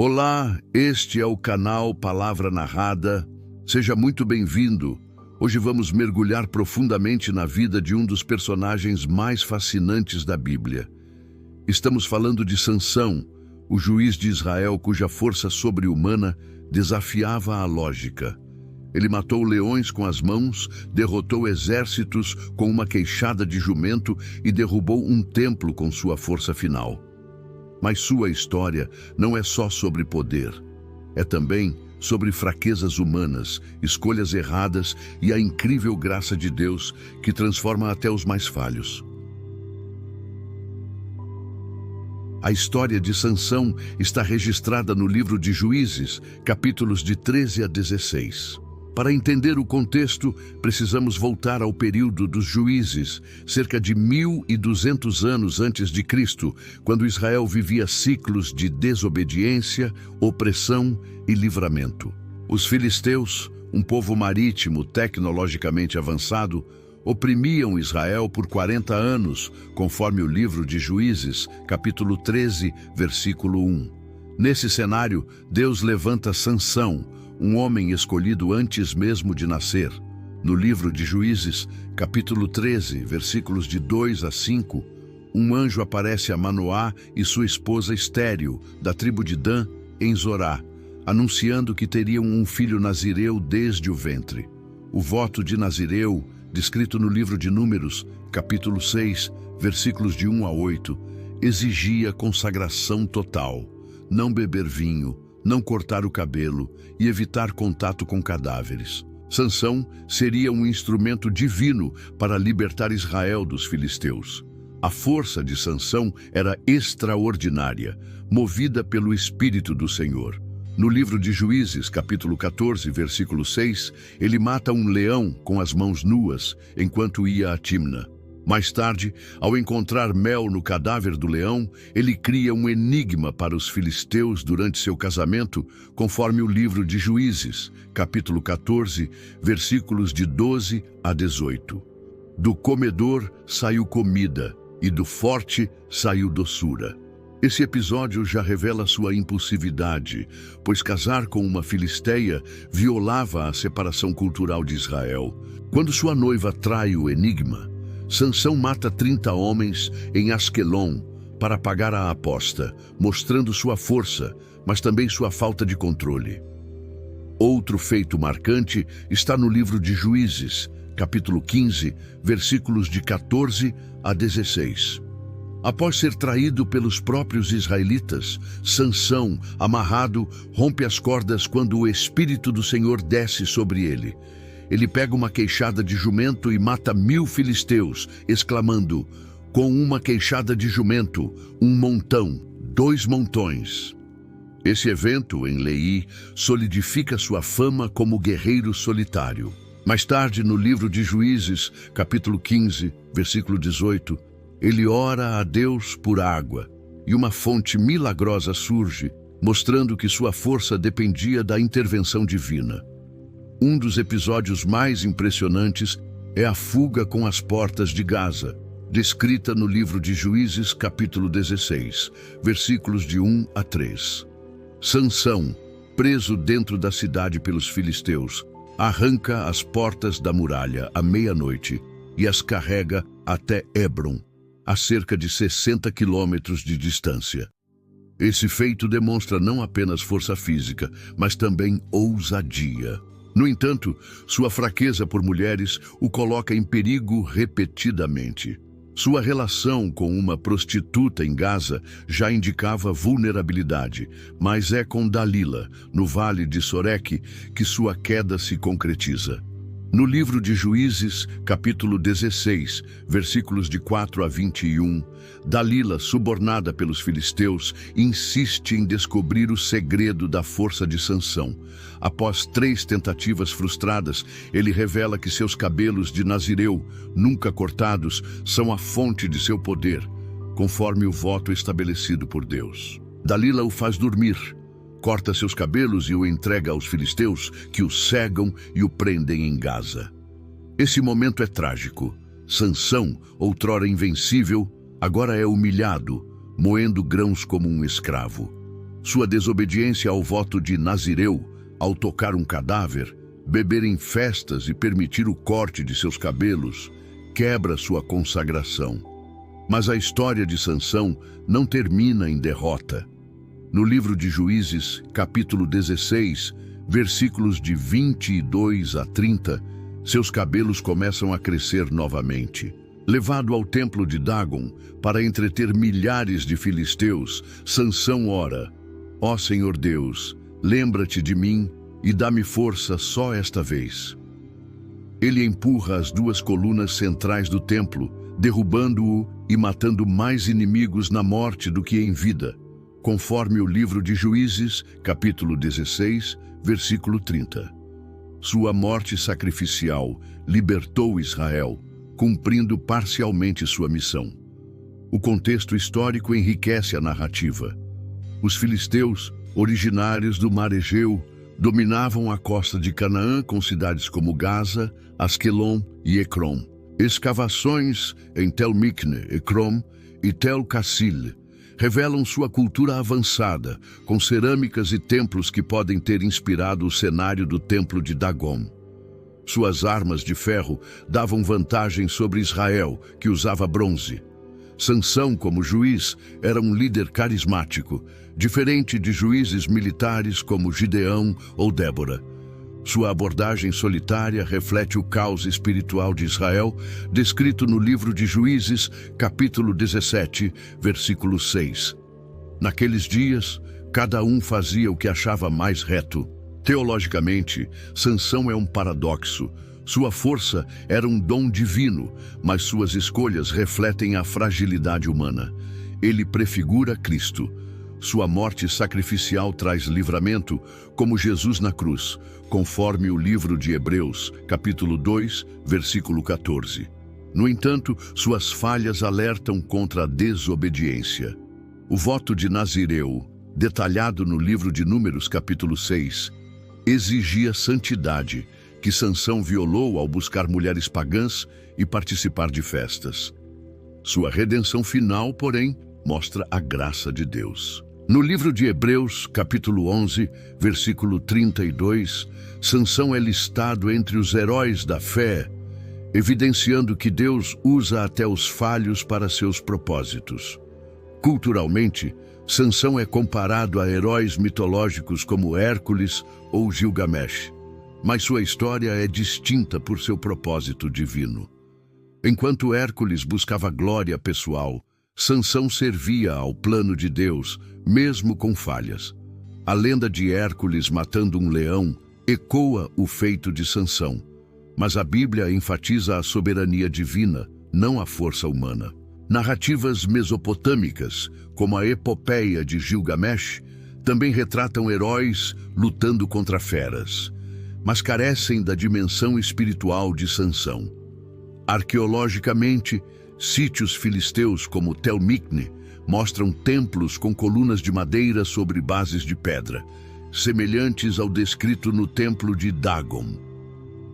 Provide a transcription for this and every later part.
Olá, este é o canal Palavra Narrada. Seja muito bem-vindo. Hoje vamos mergulhar profundamente na vida de um dos personagens mais fascinantes da Bíblia. Estamos falando de Sansão, o juiz de Israel cuja força sobre-humana desafiava a lógica. Ele matou leões com as mãos, derrotou exércitos com uma queixada de jumento e derrubou um templo com sua força final. Mas sua história não é só sobre poder. É também sobre fraquezas humanas, escolhas erradas e a incrível graça de Deus que transforma até os mais falhos. A história de Sansão está registrada no livro de Juízes, capítulos de 13 a 16. Para entender o contexto, precisamos voltar ao período dos juízes, cerca de 1200 anos antes de Cristo, quando Israel vivia ciclos de desobediência, opressão e livramento. Os filisteus, um povo marítimo tecnologicamente avançado, oprimiam Israel por 40 anos, conforme o livro de Juízes, capítulo 13, versículo 1. Nesse cenário, Deus levanta Sansão, um homem escolhido antes mesmo de nascer. No livro de Juízes, capítulo 13, versículos de 2 a 5, um anjo aparece a Manoá e sua esposa estéril, da tribo de Dan, em Zorá, anunciando que teriam um filho nazireu desde o ventre. O voto de Nazireu, descrito no livro de Números, capítulo 6, versículos de 1 a 8, exigia consagração total, não beber vinho, não cortar o cabelo e evitar contato com cadáveres. Sansão seria um instrumento divino para libertar Israel dos filisteus. A força de Sansão era extraordinária, movida pelo Espírito do Senhor. No livro de Juízes, capítulo 14, versículo 6, ele mata um leão com as mãos nuas enquanto ia a Timna. Mais tarde, ao encontrar mel no cadáver do leão, ele cria um enigma para os filisteus durante seu casamento, conforme o livro de Juízes, capítulo 14, versículos de 12 a 18. Do comedor saiu comida, e do forte saiu doçura. Esse episódio já revela sua impulsividade, pois casar com uma filisteia violava a separação cultural de Israel. Quando sua noiva trai o enigma, Sansão mata 30 homens em Asquelon para pagar a aposta, mostrando sua força, mas também sua falta de controle. Outro feito marcante está no livro de Juízes, capítulo 15, versículos de 14 a 16. Após ser traído pelos próprios israelitas, Sansão, amarrado, rompe as cordas quando o Espírito do Senhor desce sobre ele. Ele pega uma queixada de jumento e mata 1000 filisteus, exclamando: com uma queixada de jumento, um montão, 2 montões. Esse evento, em Leí, solidifica sua fama como guerreiro solitário. Mais tarde, no livro de Juízes, capítulo 15, versículo 18, ele ora a Deus por água, e uma fonte milagrosa surge, mostrando que sua força dependia da intervenção divina. Um dos episódios mais impressionantes é a fuga com as portas de Gaza, descrita no livro de Juízes, capítulo 16, versículos de 1 a 3. Sansão, preso dentro da cidade pelos filisteus, arranca as portas da muralha à meia-noite e as carrega até Hebron, a cerca de 60 quilômetros de distância. Esse feito demonstra não apenas força física, mas também ousadia. No entanto, sua fraqueza por mulheres o coloca em perigo repetidamente. Sua relação com uma prostituta em Gaza já indicava vulnerabilidade, mas é com Dalila, no vale de Soreque, que sua queda se concretiza. No livro de Juízes, capítulo 16, versículos de 4 a 21, Dalila, subornada pelos filisteus, insiste em descobrir o segredo da força de Sansão. Após 3 tentativas frustradas, ele revela que seus cabelos de Nazireu, nunca cortados, são a fonte de seu poder, conforme o voto estabelecido por Deus. Dalila o faz dormir, corta seus cabelos e o entrega aos filisteus, que o cegam e o prendem em Gaza. Esse momento é trágico. Sansão, outrora invencível, agora é humilhado, moendo grãos como um escravo. Sua desobediência ao voto de Nazireu, ao tocar um cadáver, beber em festas e permitir o corte de seus cabelos, quebra sua consagração. Mas a história de Sansão não termina em derrota. No livro de Juízes, capítulo 16, versículos de 22 a 30, seus cabelos começam a crescer novamente. Levado ao templo de Dagon para entreter milhares de filisteus, Sansão ora: Ó Senhor Deus, lembra-te de mim e dá-me força só esta vez. Ele empurra as duas colunas centrais do templo, derrubando-o e matando mais inimigos na morte do que em vida, conforme o livro de Juízes, capítulo 16, versículo 30. Sua morte sacrificial libertou Israel, cumprindo parcialmente sua missão. O contexto histórico enriquece a narrativa. Os filisteus, originários do Mar Egeu, dominavam a costa de Canaã com cidades como Gaza, Asquelon e Ecrom. Escavações em Tel-Mikne, Ecrom e Tel-Cassil revelam sua cultura avançada, com cerâmicas e templos que podem ter inspirado o cenário do templo de Dagon. Suas armas de ferro davam vantagem sobre Israel, que usava bronze. Sansão, como juiz, era um líder carismático, diferente de juízes militares como Gideão ou Débora. Sua abordagem solitária reflete o caos espiritual de Israel, descrito no livro de Juízes, capítulo 17, versículo 6. Naqueles dias, cada um fazia o que achava mais reto. Teologicamente, Sansão é um paradoxo. Sua força era um dom divino, mas suas escolhas refletem a fragilidade humana. Ele prefigura Cristo. Sua morte sacrificial traz livramento, como Jesus na cruz, conforme o livro de Hebreus, capítulo 2, versículo 14. No entanto, suas falhas alertam contra a desobediência. O voto de Nazireu, detalhado no livro de Números, capítulo 6, exigia santidade, que Sansão violou ao buscar mulheres pagãs e participar de festas. Sua redenção final, porém, mostra a graça de Deus. No livro de Hebreus, capítulo 11, versículo 32, Sansão é listado entre os heróis da fé, evidenciando que Deus usa até os falhos para seus propósitos. Culturalmente, Sansão é comparado a heróis mitológicos como Hércules ou Gilgamesh, mas sua história é distinta por seu propósito divino. Enquanto Hércules buscava glória pessoal, Sansão servia ao plano de Deus, mesmo com falhas. A lenda de Hércules matando um leão ecoa o feito de Sansão, mas a Bíblia enfatiza a soberania divina, não a força humana. Narrativas mesopotâmicas, como a epopeia de Gilgamesh, também retratam heróis lutando contra feras, mas carecem da dimensão espiritual de Sansão. Arqueologicamente, sítios filisteus como Tel-Mikne mostram templos com colunas de madeira sobre bases de pedra, semelhantes ao descrito no templo de Dagon.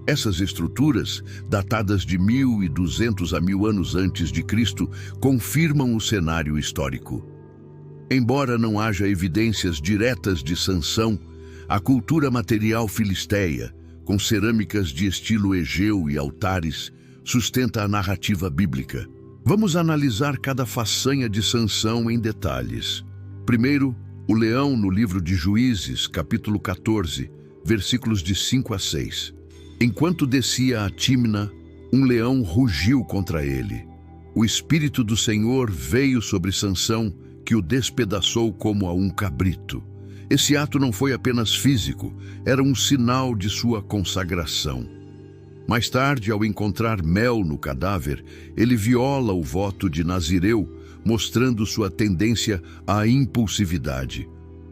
Essas estruturas, datadas de 1200 a 1000 anos antes de Cristo, confirmam o cenário histórico. Embora não haja evidências diretas de Sansão, a cultura material filisteia, com cerâmicas de estilo egeu e altares, sustenta a narrativa bíblica. Vamos analisar cada façanha de Sansão em detalhes. Primeiro, o leão no livro de Juízes, capítulo 14, versículos de 5 a 6. Enquanto descia a Tímna, um leão rugiu contra ele. O Espírito do Senhor veio sobre Sansão, que o despedaçou como a um cabrito. Esse ato não foi apenas físico, era um sinal de sua consagração. Mais tarde, ao encontrar mel no cadáver, ele viola o voto de Nazireu, mostrando sua tendência à impulsividade.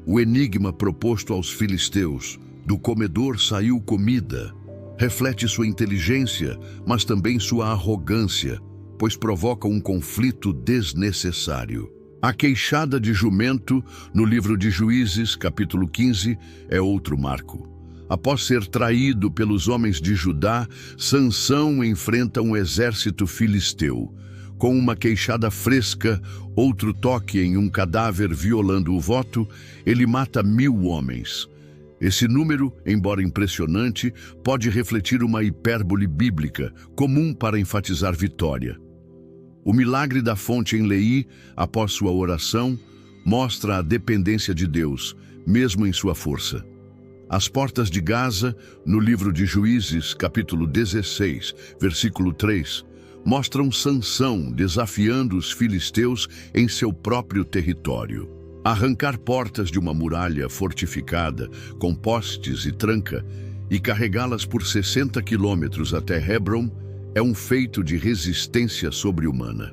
O enigma proposto aos filisteus, do comedor saiu comida, reflete sua inteligência, mas também sua arrogância, pois provoca um conflito desnecessário. A queixada de jumento, no livro de Juízes, capítulo 15, é outro marco. Após ser traído pelos homens de Judá, Sansão enfrenta um exército filisteu. Com uma queixada fresca, outro toque em um cadáver violando o voto, ele mata 1000 homens. Esse número, embora impressionante, pode refletir uma hipérbole bíblica, comum para enfatizar vitória. O milagre da fonte em Leí, após sua oração, mostra a dependência de Deus, mesmo em sua força. As portas de Gaza, no livro de Juízes, capítulo 16, versículo 3, mostram Sansão desafiando os filisteus em seu próprio território. Arrancar portas de uma muralha fortificada, com postes e tranca, e carregá-las por 60 quilômetros até Hebron, é um feito de resistência sobre-humana.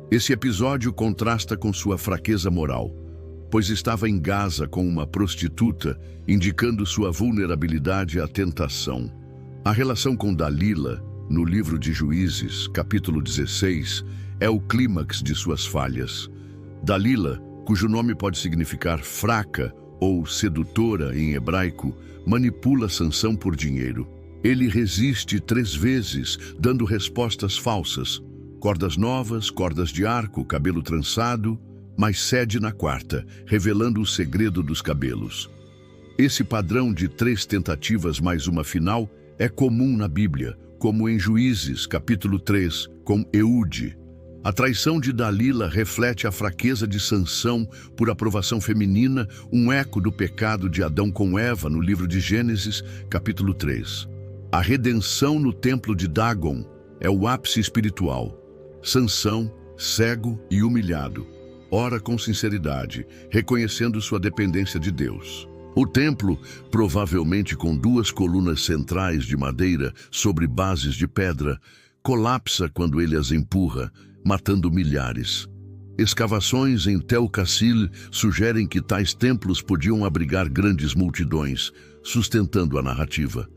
Esse episódio contrasta com sua fraqueza moral, pois estava em Gaza com uma prostituta, indicando sua vulnerabilidade à tentação. A relação com Dalila, no livro de Juízes, capítulo 16, é o clímax de suas falhas. Dalila, cujo nome pode significar fraca ou sedutora em hebraico, manipula Sansão por dinheiro. Ele resiste 3 vezes, dando respostas falsas. Cordas novas, cordas de arco, cabelo trançado, mas cede na 4ª, revelando o segredo dos cabelos. Esse padrão de 3 tentativas mais uma final é comum na Bíblia, como em Juízes, capítulo 3, com Eude. A traição de Dalila reflete a fraqueza de Sansão por aprovação feminina, um eco do pecado de Adão com Eva no livro de Gênesis, capítulo 3. A redenção no templo de Dagon é o ápice espiritual. Sansão, cego e humilhado, ora com sinceridade, reconhecendo sua dependência de Deus. O templo, provavelmente com 2 colunas centrais de madeira sobre bases de pedra, colapsa quando ele as empurra, matando milhares. Escavações em Tel Cassil sugerem que tais templos podiam abrigar grandes multidões, sustentando a narrativa.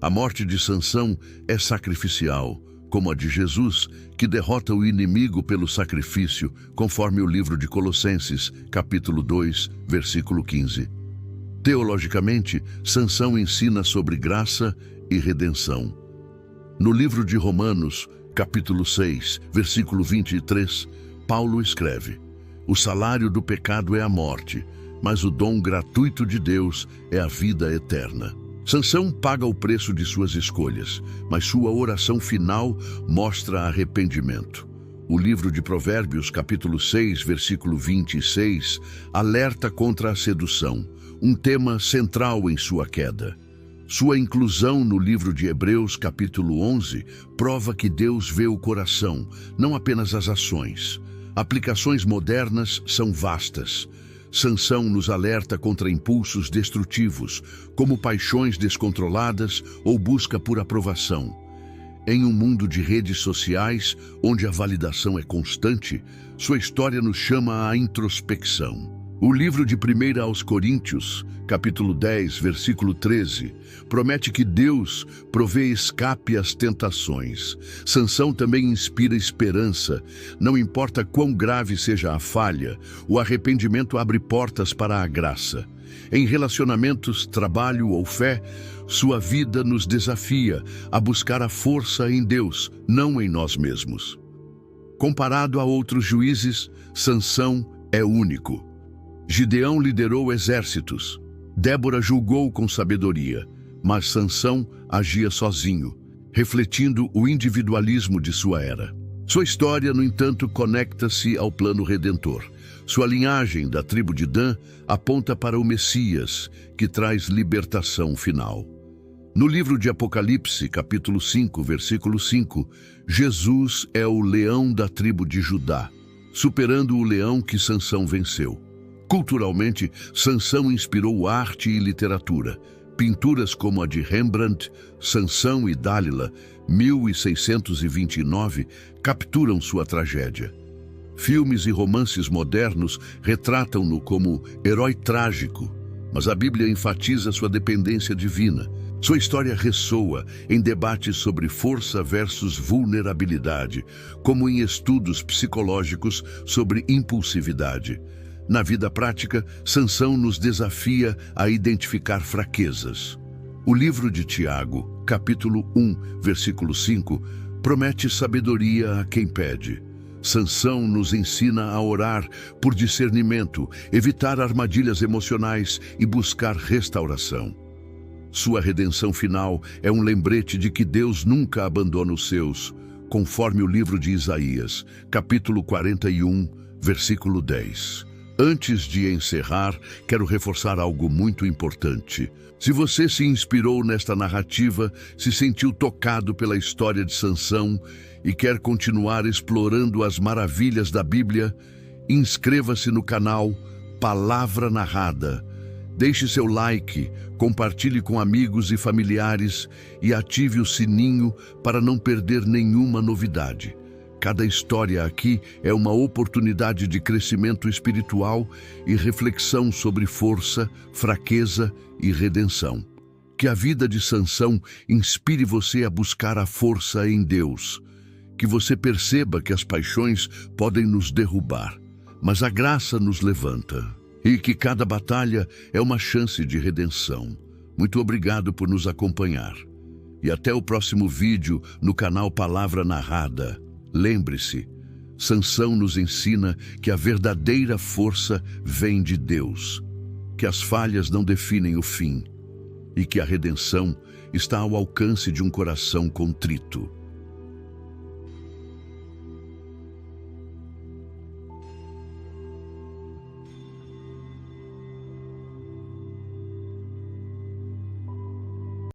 A morte de Sansão é sacrificial, como a de Jesus, que derrota o inimigo pelo sacrifício, conforme o livro de Colossenses, capítulo 2, versículo 15. Teologicamente, Sansão ensina sobre graça e redenção. No livro de Romanos, capítulo 6, versículo 23, Paulo escreve: "O salário do pecado é a morte, mas o dom gratuito de Deus é a vida eterna." Sansão paga o preço de suas escolhas, mas sua oração final mostra arrependimento. O livro de Provérbios, capítulo 6, versículo 26, alerta contra a sedução, um tema central em sua queda. Sua inclusão no livro de Hebreus, capítulo 11, prova que Deus vê o coração, não apenas as ações. Aplicações modernas são vastas. Sansão nos alerta contra impulsos destrutivos, como paixões descontroladas ou busca por aprovação. Em um mundo de redes sociais, onde a validação é constante, sua história nos chama à introspecção. O livro de 1 aos Coríntios, capítulo 10, versículo 13, promete que Deus provê escape às tentações. Sansão também inspira esperança. Não importa quão grave seja a falha, o arrependimento abre portas para a graça. Em relacionamentos, trabalho ou fé, sua vida nos desafia a buscar a força em Deus, não em nós mesmos. Comparado a outros juízes, Sansão é único. Gideão liderou exércitos. Débora julgou com sabedoria, mas Sansão agia sozinho, refletindo o individualismo de sua era. Sua história, no entanto, conecta-se ao plano redentor. Sua linhagem, da tribo de Dan, aponta para o Messias, que traz libertação final. No livro de Apocalipse, capítulo 5, versículo 5, Jesus é o leão da tribo de Judá, superando o leão que Sansão venceu. Culturalmente, Sansão inspirou arte e literatura. Pinturas como a de Rembrandt, Sansão e Dálila, 1629, capturam sua tragédia. Filmes e romances modernos retratam-no como herói trágico, mas a Bíblia enfatiza sua dependência divina. Sua história ressoa em debates sobre força versus vulnerabilidade, como em estudos psicológicos sobre impulsividade. Na vida prática, Sansão nos desafia a identificar fraquezas. O livro de Tiago, capítulo 1, versículo 5, promete sabedoria a quem pede. Sansão nos ensina a orar por discernimento, evitar armadilhas emocionais e buscar restauração. Sua redenção final é um lembrete de que Deus nunca abandona os seus, conforme o livro de Isaías, capítulo 41, versículo 10. Antes de encerrar, quero reforçar algo muito importante. Se você se inspirou nesta narrativa, se sentiu tocado pela história de Sansão e quer continuar explorando as maravilhas da Bíblia, inscreva-se no canal Palavra Narrada. Deixe seu like, compartilhe com amigos e familiares e ative o sininho para não perder nenhuma novidade. Cada história aqui é uma oportunidade de crescimento espiritual e reflexão sobre força, fraqueza e redenção. Que a vida de Sansão inspire você a buscar a força em Deus. Que você perceba que as paixões podem nos derrubar, mas a graça nos levanta. E que cada batalha é uma chance de redenção. Muito obrigado por nos acompanhar. E até o próximo vídeo no canal Palavra Narrada. Lembre-se, Sansão nos ensina que a verdadeira força vem de Deus, que as falhas não definem o fim e que a redenção está ao alcance de um coração contrito.